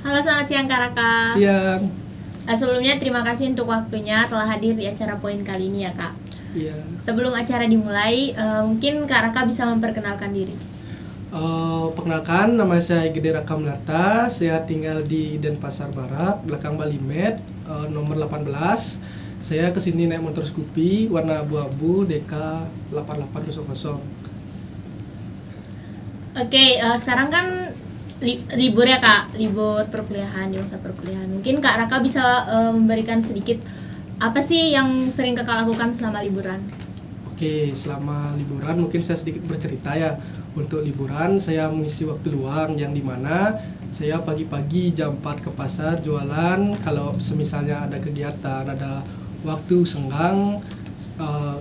Halo, selamat siang Kak Raka. Siang. Sebelumnya terima kasih untuk waktunya telah hadir di acara poin kali ini ya Kak. Iya. Sebelum acara dimulai, mungkin Kak Raka bisa memperkenalkan diri. Perkenalkan, nama saya Gede Raka Melata. Saya tinggal di Denpasar Barat, belakang Balimed, nomor 18. Saya kesini naik motor Scoopy warna abu-abu DK 8800. Oke, sekarang kan libur ya Kak, libur perkuliahan, di masa perkuliahan. Mungkin Kak Raka bisa memberikan sedikit apa sih yang sering Kakak lakukan selama liburan? Oke, selama liburan mungkin saya sedikit bercerita ya. Untuk liburan saya mengisi waktu luang yang dimana saya pagi-pagi jam 4 ke pasar jualan. Kalau semisalnya ada kegiatan, ada waktu senggang,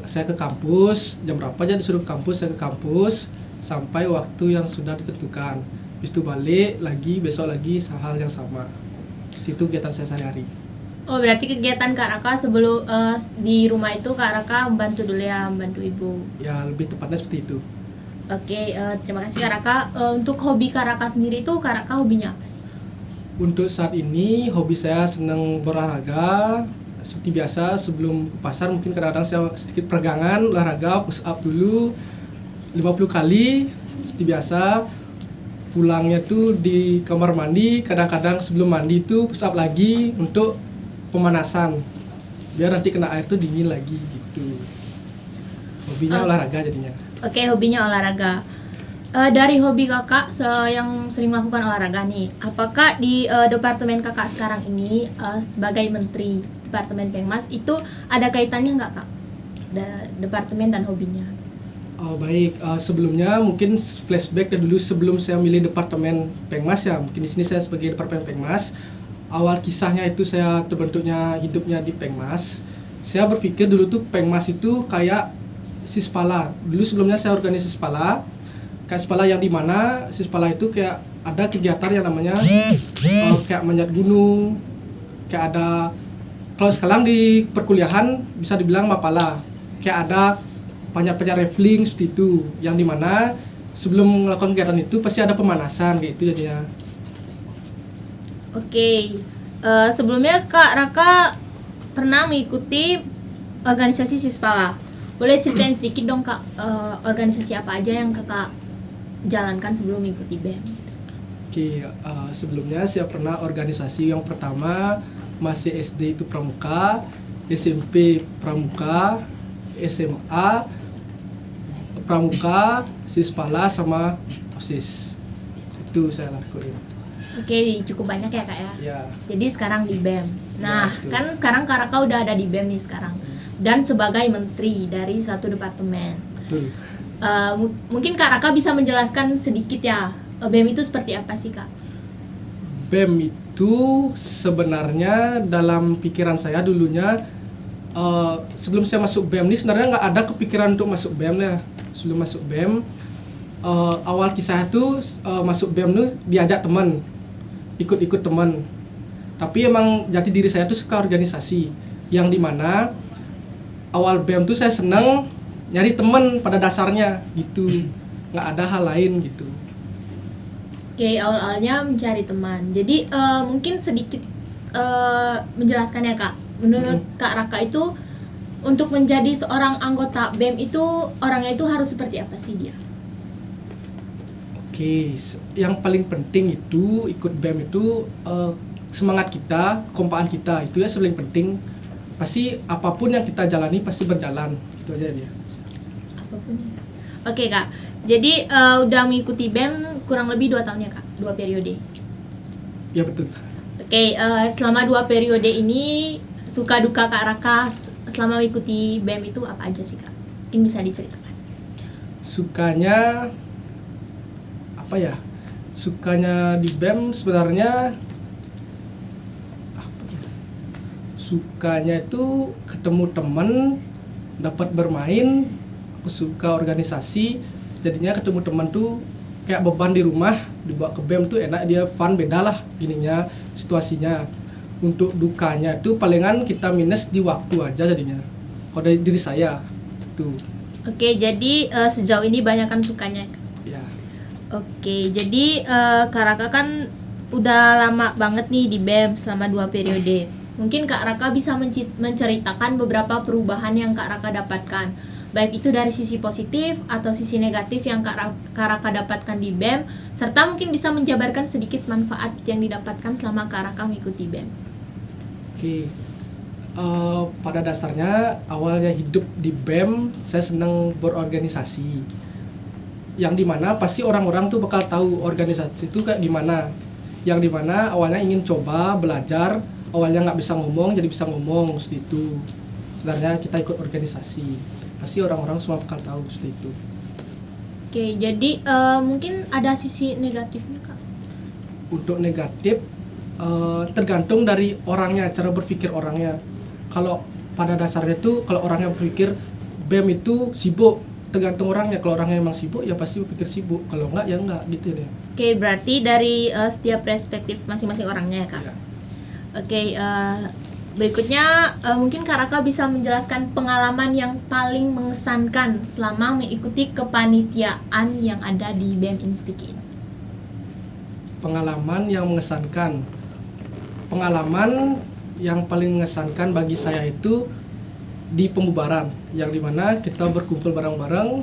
saya ke kampus. Jam berapa aja disuruh ke kampus, saya ke kampus sampai waktu yang sudah ditentukan. Habis itu balik lagi, besok lagi hal yang sama. Situ kegiatan saya sehari-hari. Oh, berarti kegiatan Kak Raka sebelum di rumah itu Kak Raka membantu dulu ya, membantu ibu. Ya, lebih tepatnya seperti itu. Oke, terima kasih Kak Raka. Untuk hobi Kak Raka sendiri itu Kak Raka hobinya apa sih? Untuk saat ini hobi saya senang berolahraga. Seperti biasa sebelum ke pasar mungkin kadang-kadang saya sedikit peregangan, olahraga push up dulu 50 kali seperti biasa. Pulangnya tuh di kamar mandi, kadang-kadang sebelum mandi itu push up lagi untuk pemanasan. Biar nanti kena air tuh dingin lagi gitu. Hobinya olahraga jadinya. Oke, hobinya olahraga. Dari hobi kakak yang sering melakukan olahraga nih, apakah di departemen kakak sekarang ini sebagai menteri departemen Pengmas itu ada kaitannya nggak kak? Departemen dan hobinya? Oh, baik, sebelumnya mungkin flashback dulu sebelum saya milih departemen Pengmas ya. Mungkin di sini saya sebagai departemen Pengmas. Awal kisahnya itu saya terbentuknya hidupnya di Pengmas. Saya berpikir dulu tuh Pengmas itu kayak Sispala. Dulu sebelumnya saya organisasi Sispala. Kayak Sispala yang dimana Sispala itu kayak ada kegiatan yang namanya kayak manjat gunung. Kayak ada, kalau sekarang di perkuliahan bisa dibilang Mapala. Kayak ada panjat-panjat raffling seperti itu, yang dimana sebelum melakukan kegiatan itu pasti ada pemanasan kayak itu jadinya. Oke, sebelumnya Kak Raka pernah mengikuti organisasi Sispala. Boleh ceritain sedikit dong Kak, organisasi apa aja yang kakak jalankan sebelum mengikuti BEM? Oke, sebelumnya saya pernah organisasi yang pertama masih SD itu Pramuka, SMP Pramuka, SMA Pramuka, Sispala sama OSIS. Itu saya lakuin. Oke, cukup banyak ya kak ya. Ya. Jadi sekarang di BEM. Nah, Ya, kan sekarang Kak Raka udah ada di BEM nih sekarang. Dan sebagai menteri dari satu departemen. Betul. Mungkin Kak Raka bisa menjelaskan sedikit ya, BEM itu seperti apa sih Kak? BEM itu sebenarnya dalam pikiran saya dulunya sebelum saya masuk BEM ini sebenarnya nggak ada kepikiran untuk masuk BEM ya. Sebelum masuk BEM, awal kisah itu masuk BEM itu diajak teman, ikut-ikut teman. Tapi emang jati diri saya tuh suka organisasi, yang dimana awal BEM tuh saya seneng nyari teman pada dasarnya gitu, nggak ada hal lain gitu. Oke, awal-awalnya mencari teman. Jadi mungkin sedikit menjelaskan ya Kak. Menurut Kak Raka itu untuk menjadi seorang anggota BEM itu orangnya itu harus seperti apa sih dia? Oke, yang paling penting itu ikut BEM itu semangat kita, kompakan kita itu ya paling penting. Pasti apapun yang kita jalani pasti berjalan, itu aja dia. Apapun. Oke Kak. Jadi udah mengikuti BEM kurang lebih 2 tahun ya Kak, 2 periode. Ya betul. Oke, selama 2 periode ini suka duka Kak Raka selama mengikuti BEM itu apa aja sih Kak? Mungkin bisa diceritakan. Sukanya apa ya? Sukanya di BEM sebenarnya apa ya? Sukanya itu ketemu teman, dapat bermain. Aku suka organisasi, jadinya ketemu teman tuh kayak beban di rumah, dibawa ke BEM tuh enak, dia fun, beda lah gininya situasinya. Untuk dukanya itu palingan kita minus di waktu aja jadinya. Kalau dari diri saya tuh. Oke, jadi sejauh ini banyakkan sukanya. Ya. Oke, jadi Kak Raka kan udah lama banget nih di BEM selama 2 periode. Mungkin Kak Raka bisa menceritakan beberapa perubahan yang Kak Raka dapatkan, baik itu dari sisi positif atau sisi negatif yang Kak Raka dapatkan di BEM, serta mungkin bisa menjabarkan sedikit manfaat yang didapatkan selama Kak Raka mengikuti BEM. Oke. Pada dasarnya awalnya hidup di BEM saya senang berorganisasi, yang dimana pasti orang-orang tuh bakal tahu organisasi itu kayak gimana, yang dimana awalnya ingin coba belajar, awalnya nggak bisa ngomong jadi bisa ngomong seperti itu. Sebenarnya kita ikut organisasi, pasti orang-orang semua bakal tahu seperti itu. Oke, jadi mungkin ada sisi negatifnya Kak. Untuk negatif tergantung dari orangnya, cara berpikir orangnya. Kalau pada dasarnya tuh kalau orangnya berpikir BEM itu sibuk, tergantung orangnya. Kalau orangnya emang sibuk ya pasti berpikir sibuk, kalau enggak ya enggak gitu deh. Oke, berarti dari setiap perspektif masing-masing orangnya ya Kak. Ya. Oke, berikutnya mungkin Kak Raka bisa menjelaskan pengalaman yang paling mengesankan selama mengikuti kepanitiaan yang ada di BEM Instiki. Pengalaman yang mengesankan. Pengalaman yang paling mengesankan bagi saya itu di pembubaran, yang dimana kita berkumpul bareng-bareng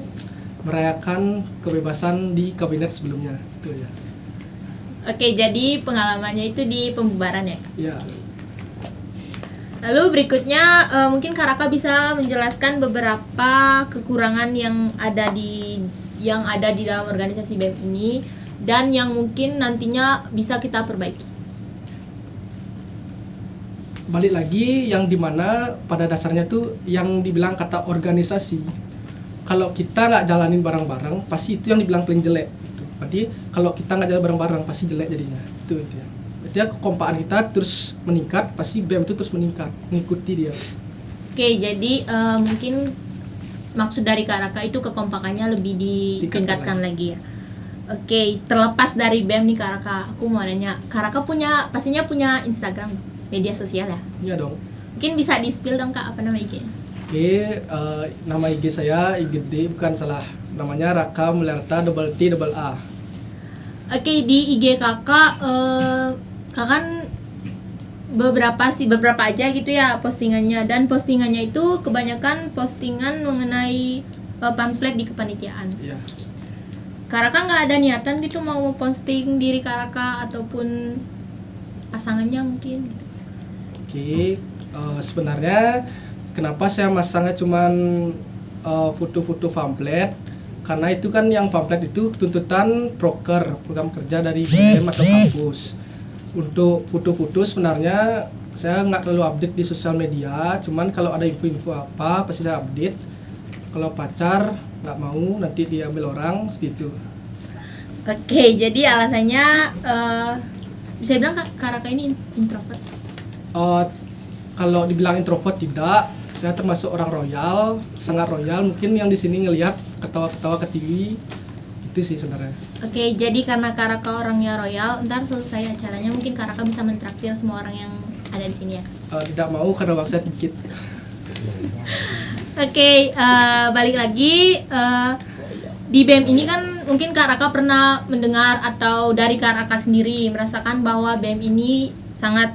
merayakan kebebasan di kabinet sebelumnya itu ya. Oke, jadi pengalamannya itu di pembubaran ya Kak. Ya. Lalu berikutnya mungkin Kak Raka bisa menjelaskan beberapa kekurangan yang ada di dalam organisasi BEM ini dan yang mungkin nantinya bisa kita perbaiki. Balik lagi yang dimana pada dasarnya tuh yang dibilang kata organisasi, kalau kita nggak jalanin bareng-bareng pasti itu yang dibilang paling jelek gitu. Jadi kalau kita nggak jalan bareng-bareng pasti jelek jadinya itu ya. Berarti kekompakan kita terus meningkat, pasti BEM itu terus meningkat mengikuti dia. Oke, jadi mungkin maksud dari Kak Raka itu kekompakannya lebih ditingkatkan lagi ya. Oke, terlepas dari BEM nih Kak Raka, aku mau nanya, Kak Raka pastinya punya Instagram, media sosial ya? Iya dong. Mungkin bisa di-spill dong Kak, apa nama IG? Oke, nama IG saya IGD, bukan salah, namanya Raka Mulyarta _T_A. Oke, di IG kakak kan beberapa aja gitu ya postingannya, dan postingannya itu kebanyakan postingan mengenai pamflet di kepanitiaan. Iya. Kak Raka nggak ada niatan gitu mau posting diri Kak Raka ataupun pasangannya mungkin? Oke, sebenarnya kenapa saya masangnya cuman foto-foto pamflet? Karena itu kan yang pamflet itu tuntutan proker, program kerja dari BEM atau kampus. Untuk foto-foto sebenarnya saya nggak terlalu update di sosial media, cuman kalau ada info-info apa pasti saya update. Kalau pacar nggak mau nanti diambil orang seperti itu. Oke, jadi alasannya bisa bilang Kak Raka ini introvert? Kalau dibilang introvert tidak, saya termasuk orang royal, sangat royal. Mungkin yang di sini ngelihat ketawa-ketawa ke TV itu sih sebenarnya. Oke, jadi karena Kak Raka orangnya royal, ntar selesai acaranya mungkin Kak Raka bisa mentraktir semua orang yang ada di sini ya? Tidak mau karena waktu saya dikit. Oke, balik lagi di BEM ini kan mungkin Kak Raka pernah mendengar atau dari Kak Raka sendiri merasakan bahwa BEM ini sangat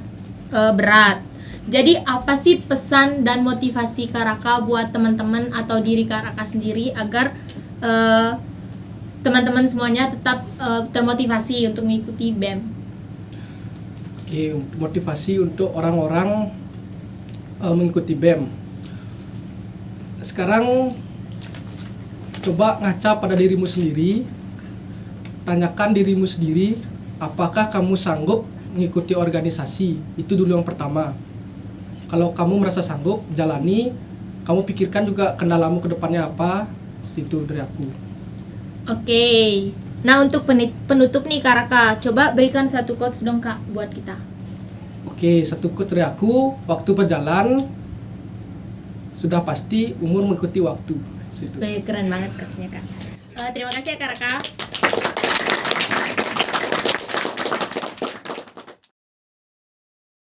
berat. Jadi apa sih pesan dan motivasi Kak Raka buat teman-teman atau diri Kak Raka sendiri agar teman-teman semuanya tetap termotivasi untuk mengikuti BEM? Oke, motivasi untuk orang-orang mengikuti BEM. Sekarang coba ngaca pada dirimu sendiri, tanyakan dirimu sendiri, apakah kamu sanggup mengikuti organisasi? Itu dulu yang pertama. Kalau kamu merasa sanggup, jalani. Kamu pikirkan juga kendalamu ke depannya apa. Itu dari aku. Oke. Nah, untuk penutup nih Kak Raka, coba berikan satu quotes dong Kak buat kita. Oke, satu quote dari aku, waktu berjalan sudah pasti umur mengikuti waktu. Situ. Keren banget quotesnya Kak. Terima kasih ya Kak Raka.